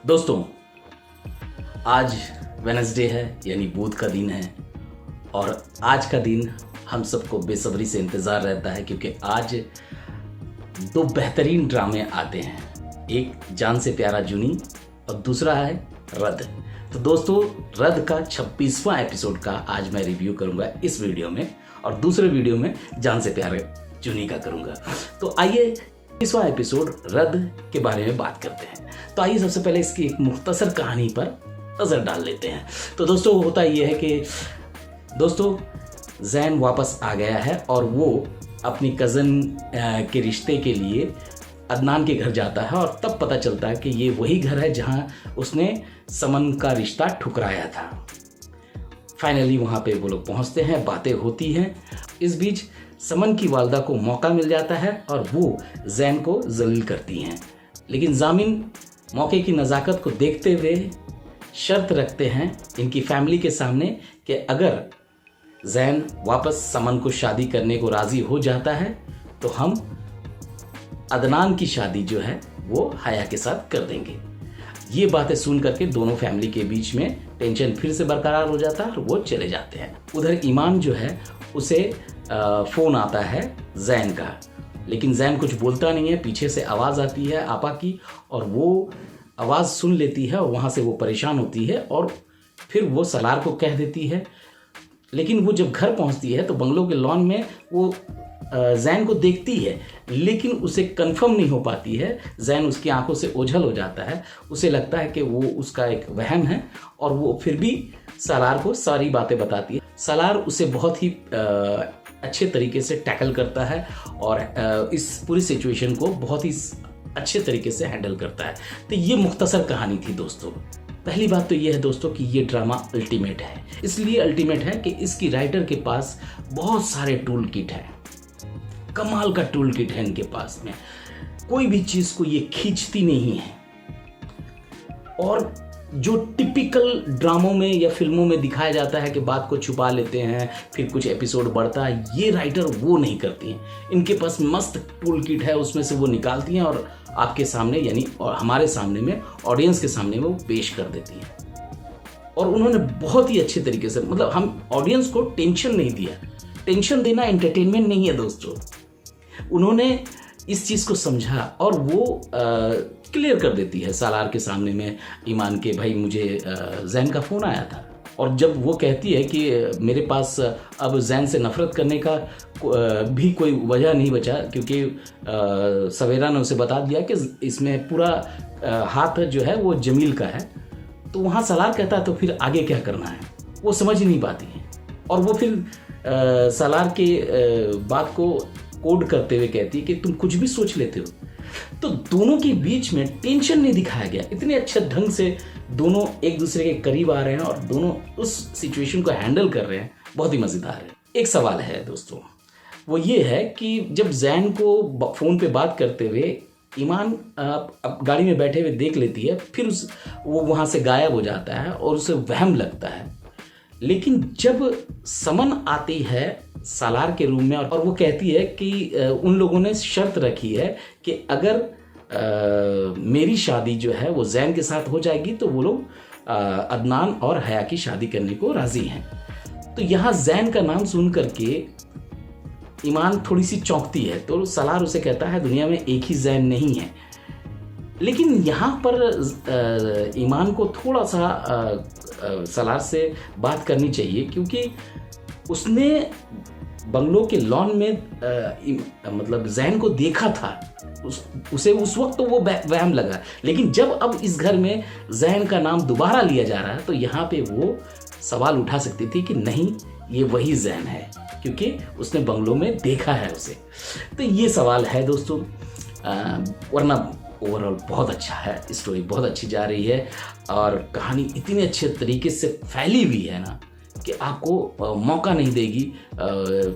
दोस्तों, आज वेडनेसडे है यानी बुध का दिन है और आज का दिन हम सबको बेसब्री से इंतज़ार रहता है क्योंकि आज दो बेहतरीन ड्रामे आते हैं। एक जान से प्यारा जूनी और दूसरा है रद्द। तो दोस्तों, रद्द का 26वां एपिसोड का आज मैं रिव्यू करूंगा इस वीडियो में और दूसरे वीडियो में जान से प्यारे जूनी का करूंगा। तो आइए 26वां एपिसोड रद्द के बारे में बात करते हैं। तो आइए सबसे पहले इसकी एक मुख्तसर कहानी पर नज़र डाल लेते हैं। तो दोस्तों, होता ये है कि दोस्तों जैन वापस आ गया है और वो अपनी कज़न के रिश्ते के लिए अदनान के घर जाता है और तब पता चलता है कि ये वही घर है जहां उसने समन का रिश्ता ठुकराया था। फाइनली वहां पे वो लोग पहुंचते हैं, बातें होती हैं। इस बीच समन की वालदा को मौका मिल जाता है और वो जैन को जलील करती हैं, लेकिन जामिन मौके की नज़ाकत को देखते हुए शर्त रखते हैं इनकी फैमिली के सामने कि अगर जैन वापस समन को शादी करने को राज़ी हो जाता है तो हम अदनान की शादी जो है वो हया के साथ कर देंगे। ये बातें सुन करके दोनों फैमिली के बीच में टेंशन फिर से बरकरार हो जाता है और वो चले जाते हैं। उधर ईमान जो है उसे फ़ोन आता है जैन का, लेकिन जैन कुछ बोलता नहीं है। पीछे से आवाज़ आती है आपा की और वो आवाज़ सुन लेती है और वहाँ से वो परेशान होती है और फिर वो सलार को कह देती है। लेकिन वो जब घर पहुँचती है तो बंगलों के लॉन में वो जैन को देखती है, लेकिन उसे कंफर्म नहीं हो पाती है। जैन उसकी आंखों से ओझल हो जाता है, उसे लगता है कि वो उसका एक वहम है और वो फिर भी सलार को सारी बातें बताती है। सलार उसे बहुत ही अच्छे तरीके से टैकल करता है और इस पूरी सिचुएशन को बहुत ही अच्छे तरीके से हैंडल करता है। तो ये मुख्तसर कहानी थी दोस्तों। पहली बात तो ये है दोस्तों कि ये ड्रामा अल्टीमेट है। इसलिए अल्टीमेट है कि इसकी राइटर के पास बहुत सारे टूल किट हैं, कमाल का टूल किट है इनके पास में। कोई भी चीज़ को ये खींचती नहीं है और जो टिपिकल ड्रामों में या फिल्मों में दिखाया जाता है कि बात को छुपा लेते हैं फिर कुछ एपिसोड बढ़ता है, ये राइटर वो नहीं करती हैं। इनके पास मस्त टूल किट है, उसमें से वो निकालती हैं और आपके सामने यानी और हमारे सामने में, ऑडियंस के सामने में वो पेश कर देती हैं। और उन्होंने बहुत ही अच्छे तरीके से, मतलब हम ऑडियंस को टेंशन नहीं दिया। टेंशन देना एंटरटेनमेंट नहीं है दोस्तों। उन्होंने इस चीज़ को समझा और वो क्लियर कर देती है सालार के सामने में ईमान के, भाई मुझे जैन का फ़ोन आया था। और जब वो कहती है कि मेरे पास अब जैन से नफ़रत करने का भी कोई वजह नहीं बचा क्योंकि सवेरा ने उसे बता दिया कि इसमें पूरा हाथ जो है वो जमील का है, तो वहाँ सलार कहता है तो फिर आगे क्या करना है, वो समझ नहीं पाती है। और वो फिर सलार के बात को कोड करते हुए कहती है कि तुम कुछ भी सोच लेते हो। तो दोनों के बीच में टेंशन नहीं दिखाया गया, इतने अच्छे ढंग से दोनों एक दूसरे के करीब आ रहे हैं और दोनों उस सिचुएशन को हैंडल कर रहे हैं, बहुत ही मज़ेदार है। एक सवाल है दोस्तों, वो ये है कि जब जैन को फ़ोन पे बात करते हुए ईमान अब गाड़ी में बैठे हुए देख लेती है, फिर वो वहाँ से गायब हो जाता है और उसे वहम लगता है। लेकिन जब समन आती है सालार के रूम में और वो कहती है कि उन लोगों ने शर्त रखी है कि अगर मेरी शादी जो है वो जैन के साथ हो जाएगी तो वो लोग अदनान और हया की शादी करने को राज़ी हैं। तो यहाँ जैन का नाम सुन करके ईमान थोड़ी सी चौंकती है, तो सलार उसे कहता है दुनिया में एक ही जैन नहीं है। लेकिन यहाँ पर ईमान को थोड़ा सा सलार से बात करनी चाहिए क्योंकि उसने बंगलों के लॉन में मतलब जैन को देखा था। उसे उस वक्त तो वो वहम लगा, लेकिन जब अब इस घर में जैन का नाम दोबारा लिया जा रहा है तो यहाँ पे वो सवाल उठा सकती थी कि नहीं, ये वही जैन है क्योंकि उसने बंगलों में देखा है उसे। तो ये सवाल है दोस्तों। वरना ओवरऑल बहुत अच्छा है, स्टोरी बहुत अच्छी जा रही है और कहानी इतने अच्छे तरीके से फैली हुई है ना कि आपको मौका नहीं देगी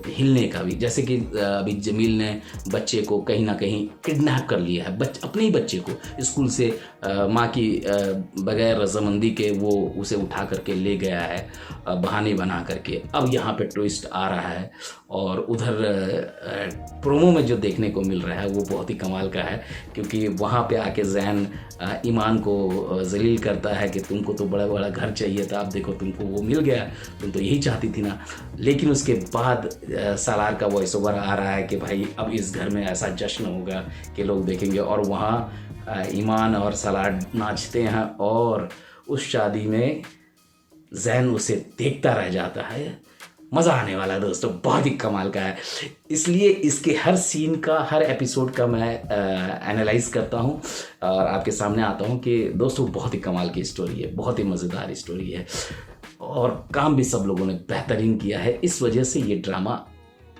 हिलने का भी। जैसे कि अभी जमील ने बच्चे को कहीं ना कहीं किडनैप कर लिया है, अपने ही बच्चे को स्कूल से माँ की बगैर रजामंदी के वो उसे उठा करके ले गया है बहाने बना करके। अब यहाँ पे ट्विस्ट आ रहा है और उधर प्रोमो में जो देखने को मिल रहा है वो बहुत ही कमाल का है, क्योंकि वहाँ पे आके जैन ईमान को जलील करता है कि तुमको तो बड़ा बड़ा घर चाहिए था, अब देखो तुमको वो मिल गया, तुम तो यही चाहती थी ना। लेकिन उसके बाद सालार का वॉइस ओवर आ रहा है कि भाई अब इस घर में ऐसा जश्न होगा कि लोग देखेंगे, और वहाँ ईमान और सालार नाचते हैं और उस शादी में जैन उसे देखता रह जाता है। मज़ा आने वाला है दोस्तों, बहुत ही कमाल का है। इसलिए इसके हर सीन का, हर एपिसोड का मैं एनालाइज करता हूँ और आपके सामने आता हूँ कि दोस्तों बहुत ही कमाल की स्टोरी है, बहुत ही मज़ेदार स्टोरी है और काम भी सब लोगों ने बेहतरीन किया है। इस वजह से ये ड्रामा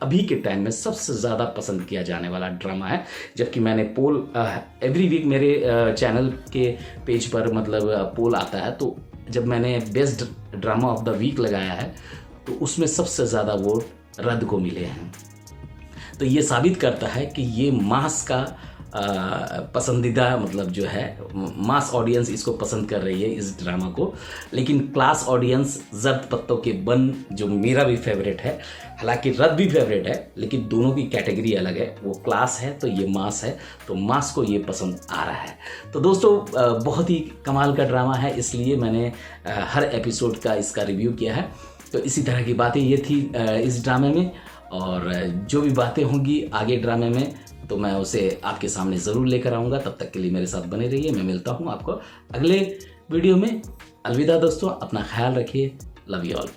अभी के टाइम में सबसे ज़्यादा पसंद किया जाने वाला ड्रामा है। जबकि मैंने पोल एवरी वीक मेरे चैनल के पेज पर मतलब पोल आता है, तो जब मैंने best drama of the week लगाया है तो उसमें सबसे ज़्यादा वोट रद्द को मिले हैं। तो ये साबित करता है कि ये मास का पसंदीदा मतलब जो है मास ऑडियंस इसको पसंद कर रही है इस ड्रामा को। लेकिन क्लास ऑडियंस जर्द पत्तों के बन जो मेरा भी फेवरेट है, हालांकि रद्द भी फेवरेट है, लेकिन दोनों की कैटेगरी अलग है। वो क्लास है तो ये मास है, तो मास को ये पसंद आ रहा है। तो दोस्तों बहुत ही कमाल का ड्रामा है, इसलिए मैंने हर एपिसोड का इसका रिव्यू किया है। तो इसी तरह की बातें ये थी इस ड्रामे में, और जो भी बातें होंगी आगे ड्रामे में तो मैं उसे आपके सामने ज़रूर लेकर आऊँगा। तब तक के लिए मेरे साथ बने रहिए। मैं मिलता हूँ आपको अगले वीडियो में। अलविदा दोस्तों, अपना ख्याल रखिए। Love you all.